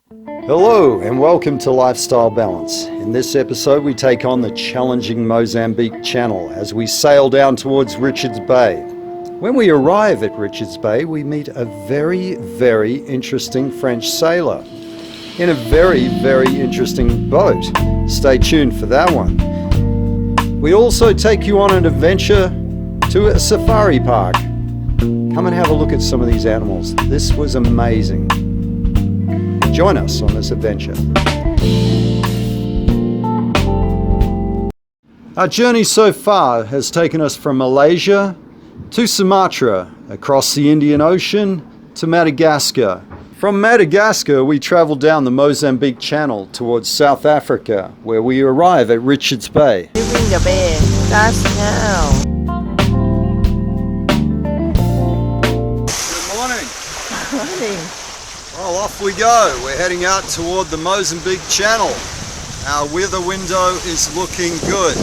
Hello and welcome to Lifestyle Balance. In this episode we take on the challenging Mozambique Channel as we sail down towards Richards Bay. When we arrive at Richards Bay we meet a very interesting French sailor in a very interesting boat. Stay tuned for that one. We also take you on an adventure to a safari park. Come and have a look at some of these animals. This was amazing. Join us on this adventure. Our journey so far has taken us from Malaysia to Sumatra, across the Indian Ocean to Madagascar. From Madagascar we travel down the Mozambique Channel towards South Africa, where we arrive at Richards Bay. Leaving the bay, that's now. Good morning. Morning. Well, off we go. We're heading out toward the Mozambique Channel. Our weather window is looking good.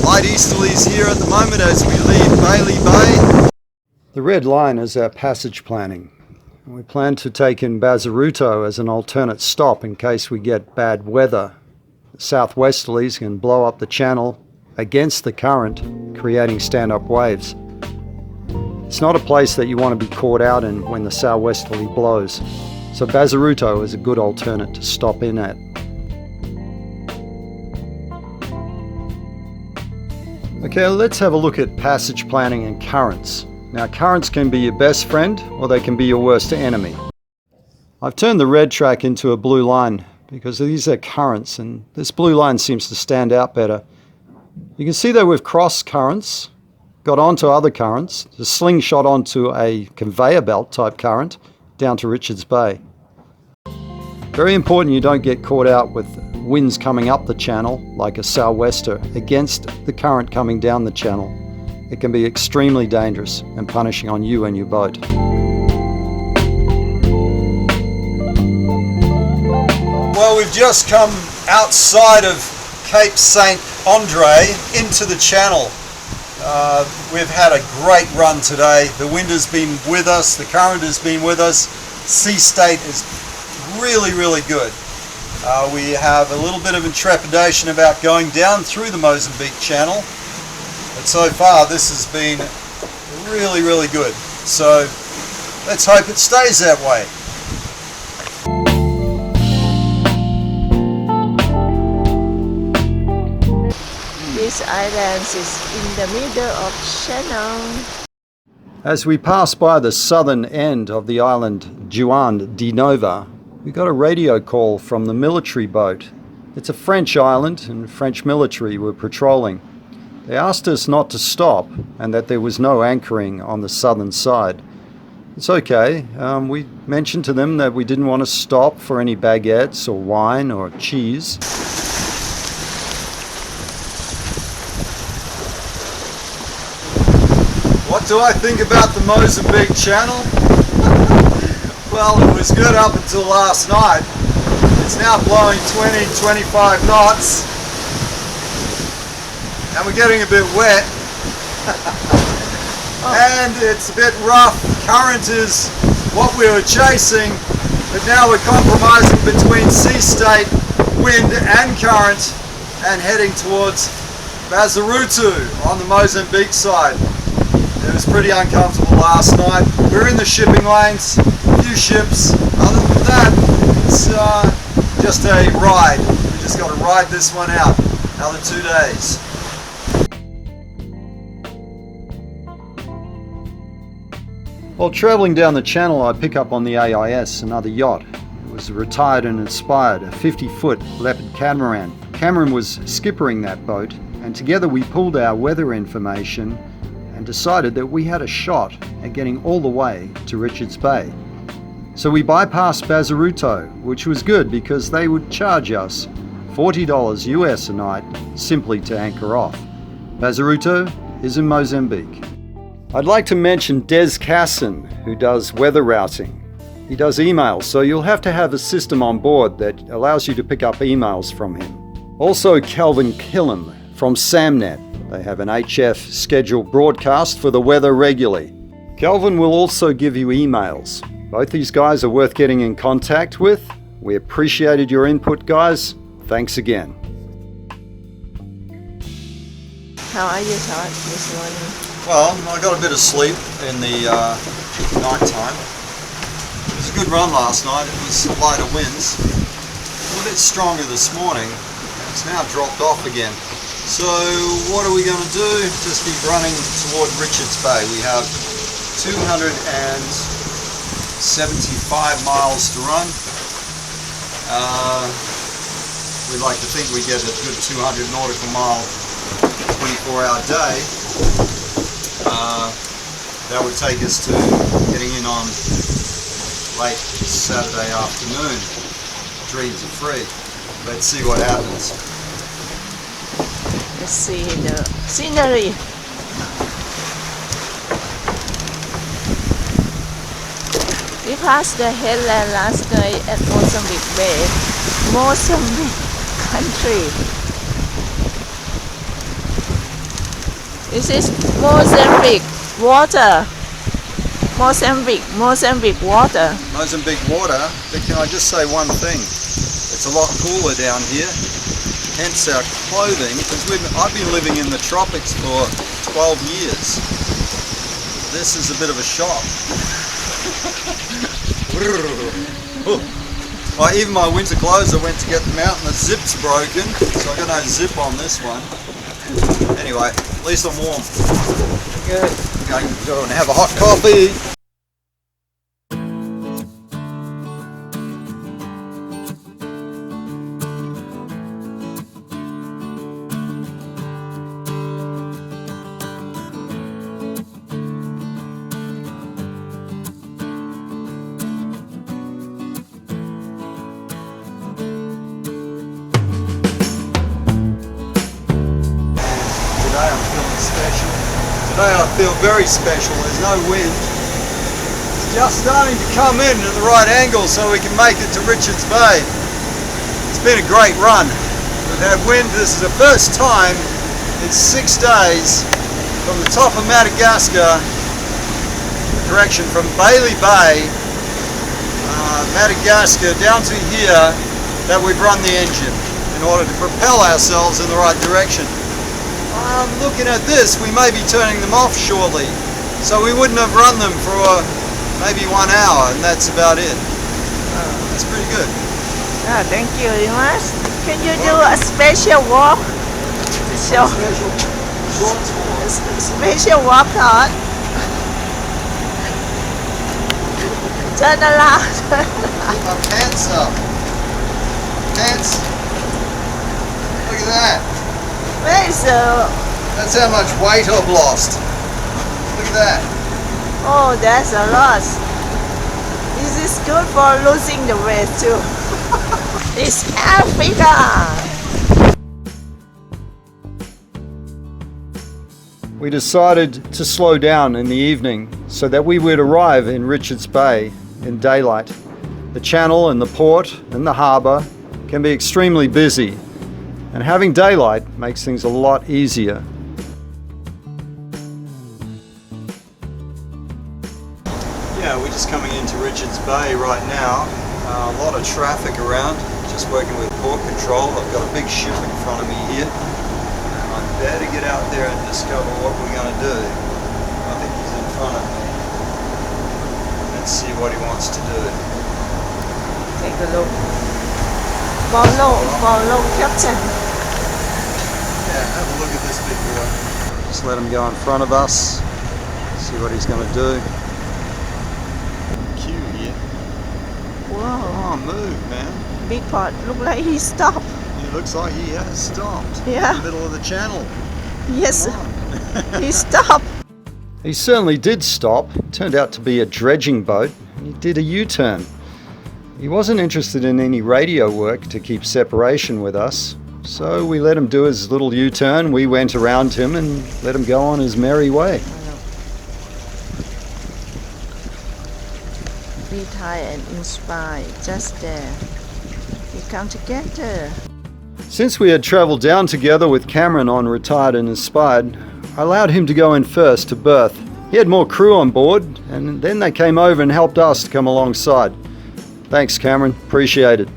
Light easterlies here at the moment as we leave Bailey Bay. The red line is our passage planning. We plan to take in Bazaruto as an alternate stop in case we get bad weather. The southwesterlies can blow up the channel against the current, creating stand-up waves. It's not a place that you want to be caught out in when the southwesterly blows, so Bazaruto is a good alternate to stop in at. Okay, let's have a look at passage planning and currents. Now, currents can be your best friend or they can be your worst enemy. I've turned the red track into a blue line because these are currents and this blue line seems to stand out better. You can see that we've crossed currents, got onto other currents, the slingshot onto a conveyor belt type current down to Richards Bay. Very important you don't get caught out with winds coming up the channel like a sou'wester against the current coming down the channel. It can be extremely dangerous and punishing on you and your boat. Well, we've just come outside of Cape St. Andre into the channel. We've had a great run today. The wind has been with us, the current has been with us. Sea state is really good. We have a little bit of trepidation about going down through the Mozambique Channel, but so far this has been really good. So let's hope it stays that way. This island is in the middle of channel. As we pass by the southern end of the island Juan de Nova, we got a radio call from the military boat. It's a French island and French military were patrolling. They asked us not to stop and that there was no anchoring on the southern side. It's okay. We mentioned to them that we didn't want to stop for any baguettes or wine or cheese. What do I think about the Mozambique Channel? Well, it was good up until last night. It's now blowing 20-25 knots. And we're getting a bit wet. And it's a bit rough. Current is what we were chasing, but now we're compromising between sea state, wind and current and heading towards Bazaruto on the Mozambique side. It was pretty uncomfortable last night. We're in the shipping lanes, a few ships. Other than that, it's just a ride. We just got to ride this one out. Another 2 days. While travelling down the channel, I pick up on the AIS, another yacht. It was retired and inspired, a 50-foot leopard catamaran. Cameron was skippering that boat, and together we pulled our weather information and decided that we had a shot at getting all the way to Richards Bay. So we bypassed Bazaruto, which was good because they would charge us $40 US a night simply to anchor off. Bazaruto is in Mozambique. I'd like to mention Des Casson, who does weather routing. He does emails, so you'll have to have a system on board that allows you to pick up emails from him. Also Kelvin Killam from Samnet. They have an HF scheduled broadcast for the weather regularly. Kelvin will also give you emails. Both these guys are worth getting in contact with. We appreciated your input, guys. Thanks again. How are you, Todd, this morning? Well, I got a bit of sleep in the night time. It was a good run last night. It was lighter winds. A little bit stronger this morning. It's now dropped off again. So what are we going to do? Just keep running toward Richards Bay. We have 275 miles to run. We'd like to think we get a good 200 nautical mile 24-hour day. That would take us to getting in on late Saturday afternoon. Dreams are free. Let's see what happens. Let's see the scenery. We passed the headland last night at Mozambique Bay, Mozambique country. This is Mozambique water. Mozambique water. Mozambique water, but can I just say one thing? It's a lot cooler down here, hence our clothing, because I've been living in the tropics for 12 years. This is a bit of a shock. Well, even my winter clothes, I went to get them out and the zip's broken, so I got no zip on this one. Anyway, at least I'm warm. Good. I can go and have a hot coffee. Today I feel very special. There's no wind. It's just starting to come in at the right angle so we can make it to Richards Bay. It's been a great run. We've had wind. This is the first time in 6 days from the top of Madagascar, direction from Bailey Bay, Madagascar down to here, that we've run the engine in order to propel ourselves in the right direction. Looking at this, we may be turning them off shortly, so we wouldn't have run them for maybe 1 hour, and that's about it. That's pretty good. Oh, thank you very much. Can you do a special walk? Special walk, Todd. Turn around. Put my pants up. Pants. Look at that. Where is That's how much weight I've lost. Look at that. Oh, that's a lot. This is good for losing the weight too. It's Africa. We decided to slow down in the evening so that we would arrive in Richards Bay in daylight. The channel and the port and the harbour can be extremely busy, and having daylight makes things a lot easier. Yeah, we're just coming into Richards Bay right now. A lot of traffic around, just working with port control. I've got a big ship in front of me here. And I better get out there and discover what we're going to do. I think he's in front of me. Let's see what he wants to do. Take a look. Follow, Captain. Yeah, have a look at this big boy. Just let him go in front of us. See what he's going to do. Cue here. Wow. Oh, move, man. Big pot. Look like he stopped. It looks like he has stopped. Yeah. In the middle of the channel. Yes. He stopped. He certainly did stop. It turned out to be a dredging boat. He did a U-turn. He wasn't interested in any radio work to keep separation with us, so we let him do his little U-turn. We went around him and let him go on his merry way. Be tired and inspired just there. We come together. Since we had travelled down together with Cameron on Retired and Inspired, I allowed him to go in first to berth. He had more crew on board, and then they came over and helped us to come alongside. Thanks, Cameron. Appreciate it.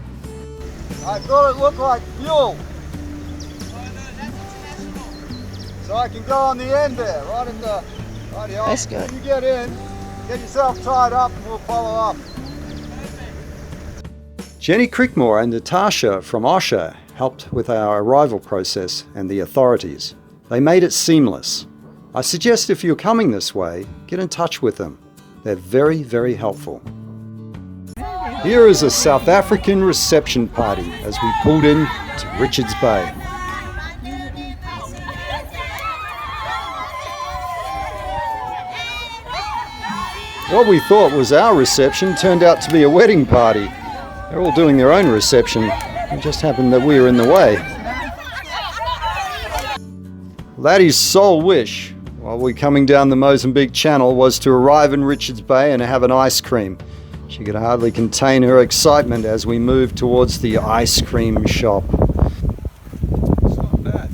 I thought it looked like fuel. So I can go on the end there, right in the... That's good. You get in, get yourself tied up and we'll follow up. Jenny Crickmore and Natasha from OSHA helped with our arrival process and the authorities. They made it seamless. I suggest if you're coming this way, get in touch with them. They're very, very helpful. Here is a South African reception party as we pulled in to Richards Bay. What we thought was our reception turned out to be a wedding party. They're all doing their own reception. It just happened that we were in the way. Laddie's sole wish while we're coming down the Mozambique Channel was to arrive in Richards Bay and have an ice cream. She could hardly contain her excitement as we moved towards the ice cream shop. It's not bad.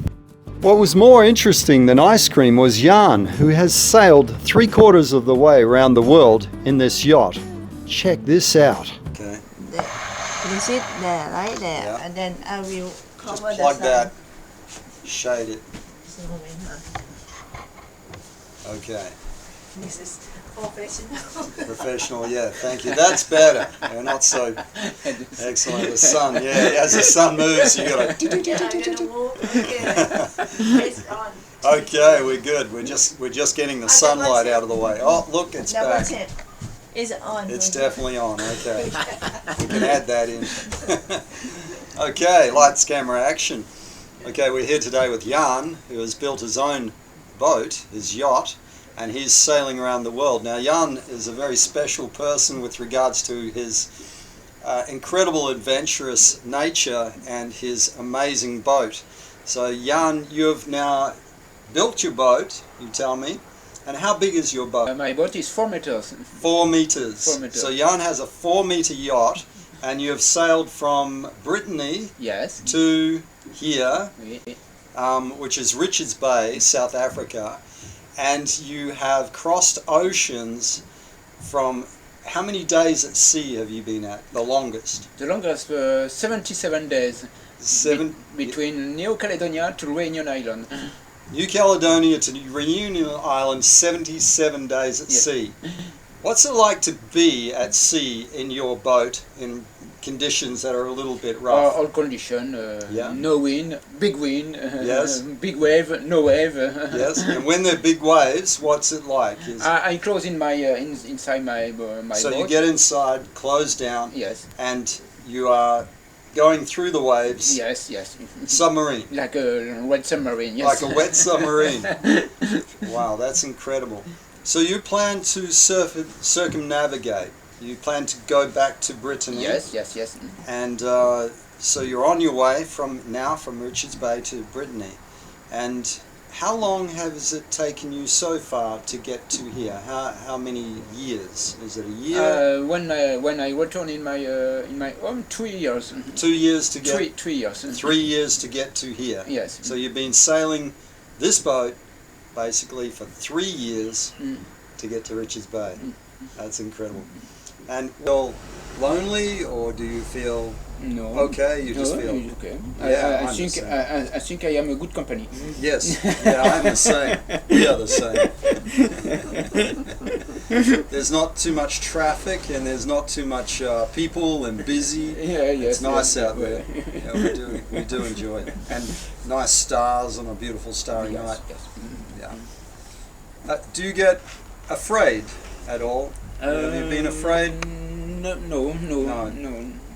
What was more interesting than ice cream was Yann, who has sailed 3/4 of the way around the world in this yacht. Check this out. There. You sit there, right there, Yeah. and then I will cover Just plug the that, shade it. sun. Okay. This is professional. Professional, yeah, thank you. That's better. We're not so excellent. The sun, yeah, as the sun moves, you gotta. Yeah, I'm gonna move. Okay. It's on. Okay, we're good. We're just getting the sunlight out of the way. Oh, look, it's Double back. tap. It's on. It's definitely on. Okay, we can add that in. Okay, lights, camera, action. Okay, we're here today with Yann, who has built his own boat, his yacht, and he's sailing around the world. Now, Yann is a very special person with regards to his incredible adventurous nature and his amazing boat. So, Yann, you've now built your boat, you tell me. And how big is your boat? My boat is 4 meters. 4 meters. 4 meters. So Yann has a 4-meter yacht, and you have sailed from Brittany Yes. to here, Oui. which is Richards Bay, South Africa, and you have crossed oceans from... How many days at sea have you been at? The longest? The longest 77 days between New Caledonia to Reunion Island. New Caledonia to Reunion Island, 77 days at sea. What's it like to be at sea in your boat in conditions that are a little bit rough? All condition, Yeah. no wind, big wind, Yes. big wave, no wave. Yes, and when there are big waves, what's it like? I close in my inside my So boat. you get inside, close down, Yes. and you are going through the waves, Yes, yes. submarine, Like a wet submarine. Yes. like a wet submarine. Wow, that's incredible. So you plan to circumnavigate. You plan to go back to Brittany. Yes, yes, yes. And so you're on your way from Richards Bay to Brittany. And how long has it taken you so far to get to here? How many years? Is it a year? When I return in my 2 years. 2 years to get. 3 years. 3 years to get to here. Yes. So you've been sailing this boat basically for 3 years to get to Richards Bay. That's incredible. And feel lonely, or do you feel No. okay? You just No, feel. Okay. Yeah, I I'm think the same. I think I am a good company. Yes. Yeah, I'm the same. We are the same. There's not too much traffic, and there's not too much people and busy. Yeah, yes. It's nice yes, out there. Yeah, we do enjoy it, and nice stars on a beautiful starry Yes, night. yes. Yeah. Do you get afraid at all? Have you been afraid? No.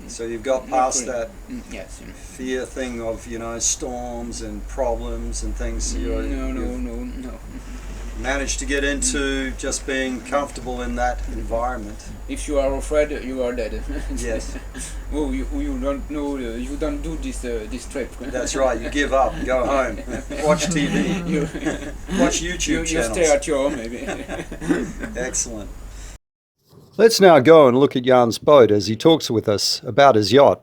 So you've got past Not that really. Yes. fear thing of storms and problems and things. So you've No. managed to get into just being comfortable in that environment. If you are afraid, you are dead. Yes. Oh, you don't know. You don't do this trip. That's right. You give up, go home, watch TV, watch YouTube You channels. stay at your home, maybe. Excellent. Let's now go and look at Yann's boat as he talks with us about his yacht.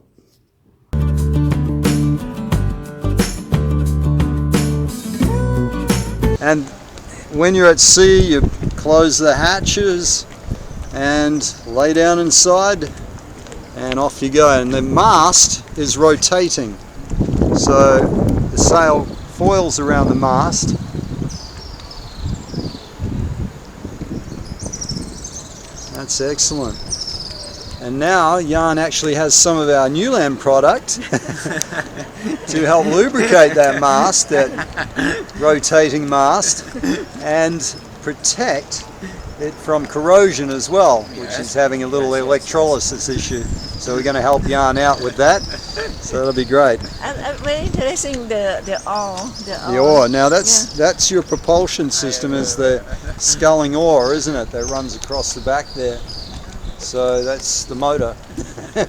And when you're at sea, you close the hatches and lay down inside and off you go. And the mast is rotating, so the sail foils around the mast. That's excellent. And now Yann actually has some of our Newland product to help lubricate that mast, that rotating mast, and protect it from corrosion as well, which is having a little electrolysis issue. So we're going to help Yann out with that. So that'll be great. And very interesting, the oar. The oar. Now that's your propulsion system, is the sculling oar, isn't it? That runs across the back there. So that's the motor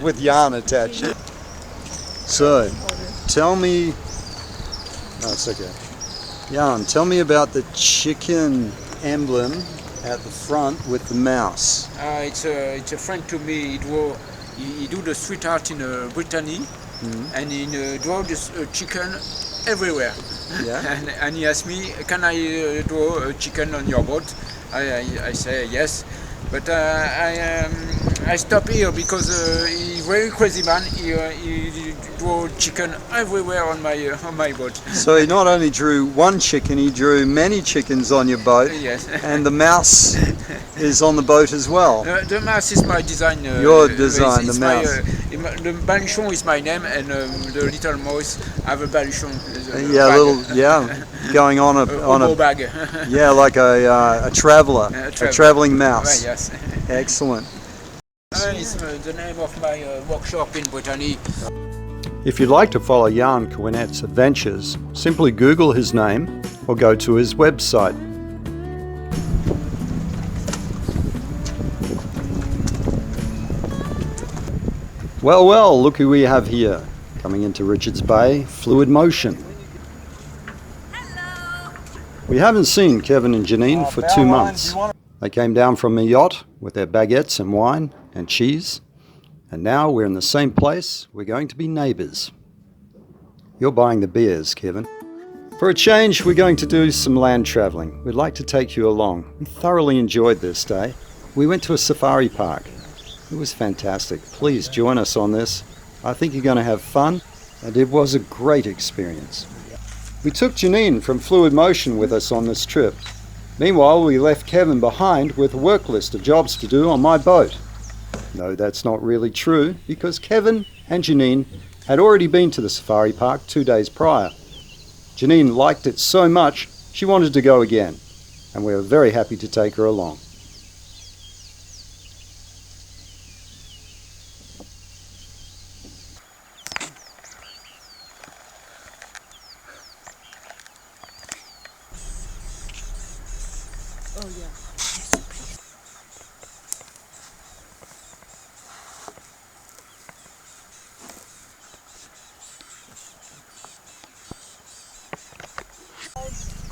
with yarn attached. So tell me, no, it's okay. Yann, tell me about the chicken emblem at the front with the mouse. It's a friend to me. He do the street art in Brittany, and he draw this chicken everywhere. Yeah. And he asked me, can I draw a chicken on your boat? I say yes. But I stop here because he's very crazy man. He drew chicken everywhere on my boat. So he not only drew one chicken, he drew many chickens on your boat. Yes. And the mouse is on the boat as well. The mouse is my design. Your design, it's the mouse. The baluchon is my name, and the little mouse have a baluchon. Going on a bag. Yeah, like a traveller, a travelling mouse. Yes. Excellent. It's the name of my workshop in Brittany. If you'd like to follow Yann Quenet's adventures, simply Google his name or go to his website. Well, look who we have here. Coming into Richards Bay, Fluid Motion. Hello. We haven't seen Kevin and Janine for 2 months. They came down from a yacht with their baguettes and wine and cheese, and now we're in the same place. We're going to be neighbours. You're buying the beers, Kevin. For a change, we're going to do some land travelling. We'd like to take you along. We thoroughly enjoyed this day. We went to a safari park. It was fantastic. Please join us on this. I think you're going to have fun, and it was a great experience. We took Janine from Fluid Motion with us on this trip. Meanwhile, we left Kevin behind with a work list of jobs to do on my boat. No, that's not really true, because Kevin and Janine had already been to the safari park 2 days prior. Janine liked it so much, she wanted to go again, and we were very happy to take her along. Oh yeah.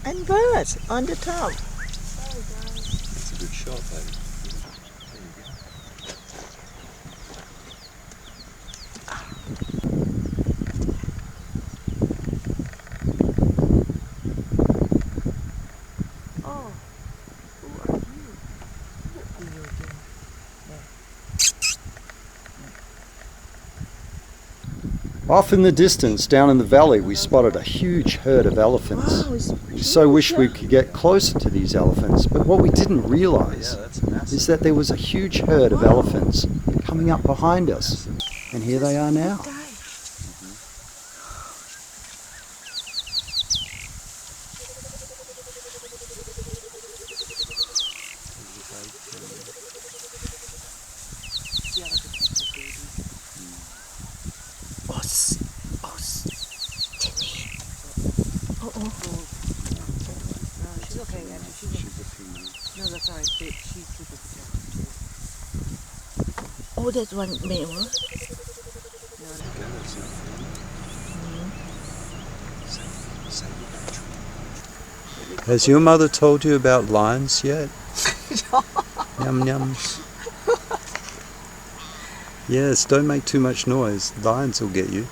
And birds on the top. That's a good shot, baby. Oh, who are you? Off in the distance, down in the valley, we spotted a huge herd of elephants. Wow, it's We so wished we could get closer to these elephants, but what we didn't realize is that there was a huge herd of elephants coming up behind us. And here they are now. She's okay, actually. No, that's alright. She's super protected. Oh, that's one male. Has your mother told you about lions yet? Yum yums. Yes, don't make too much noise. Lions will get you.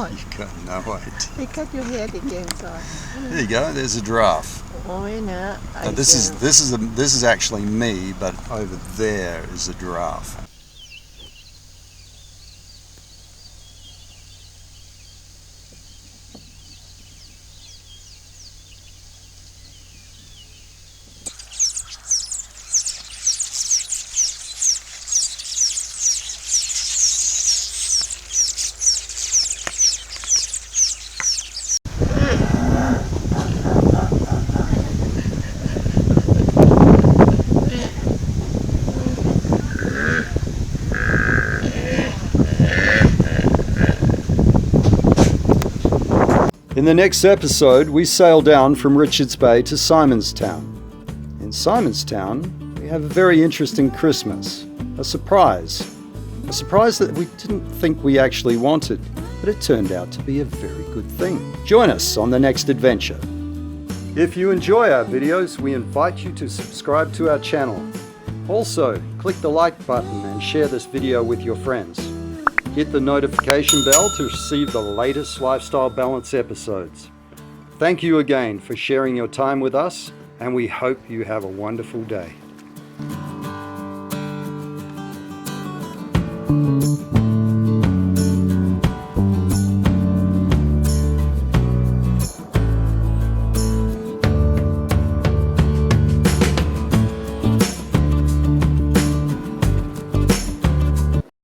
not? You've got no idea. You cut your head again, so. There you go. There's a giraffe. Oh, yeah. But this is actually me, but over there is a giraffe. In the next episode, we sail down from Richards Bay to Simonstown. In Simonstown, we have a very interesting Christmas. A surprise. A surprise that we didn't think we actually wanted, but it turned out to be a very good thing. Join us on the next adventure. If you enjoy our videos, we invite you to subscribe to our channel. Also, click the like button and share this video with your friends. Hit the notification bell to receive the latest Lifestyle Balance episodes. Thank you again for sharing your time with us, and we hope you have a wonderful day.